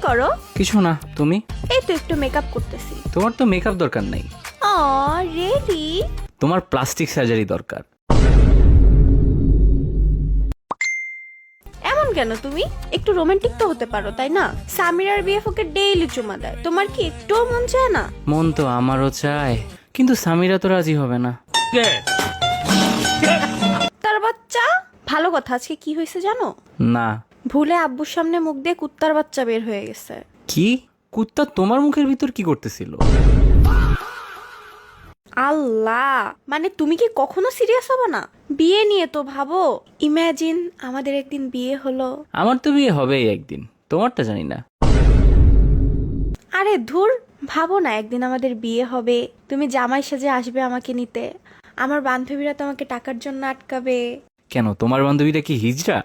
করো? কিছু না, তুমি? এই তো একটু মেকআপ করতেছি। তোমার তো মেকআপ দরকার নাই। রেডি? তোমার প্লাস্টিক সার্জারি দরকার। এমন কেন তুমি? একটু রোমান্টিক তো হতে পারো, তাই না? সামিরার বিএফওকে ডেইলি চুমা দেয়, তোমার কি একটুও মন চায় না? মন তো আমারও চায়, কিন্তু সামিরা তো রাজি হবে না। তার বাচ্চা। ভালো কথা, আজকে কি হয়েছে জানো? না। ভুলে আব্বুর সামনে মুখ দিয়ে কুত্তার বাচ্চা বের হয়ে গেছে। কি? কুত্তা তোমার মুখের ভিতর কি করতেছিল? আল্লাহ, মানে তুমি কি কখনো সিরিয়াস হবে না? বিয়ে নিয়ে তো ভাবো। ইমাজিন আমাদের একদিন বিয়ে হলো। আমার তো বিয়ে হবেই একদিন, তোমারটা জানি না। আরে ধুর, ভাবো না একদিন আমাদের বিয়ে হবে, তুমি জামাই সেজে আসবে আমাকে নিতে, আমার বান্ধবীরা তোমাকে টাকার জন্য আটকাবে। কেন, তোমার বান্ধবীটা কি হিজড়া?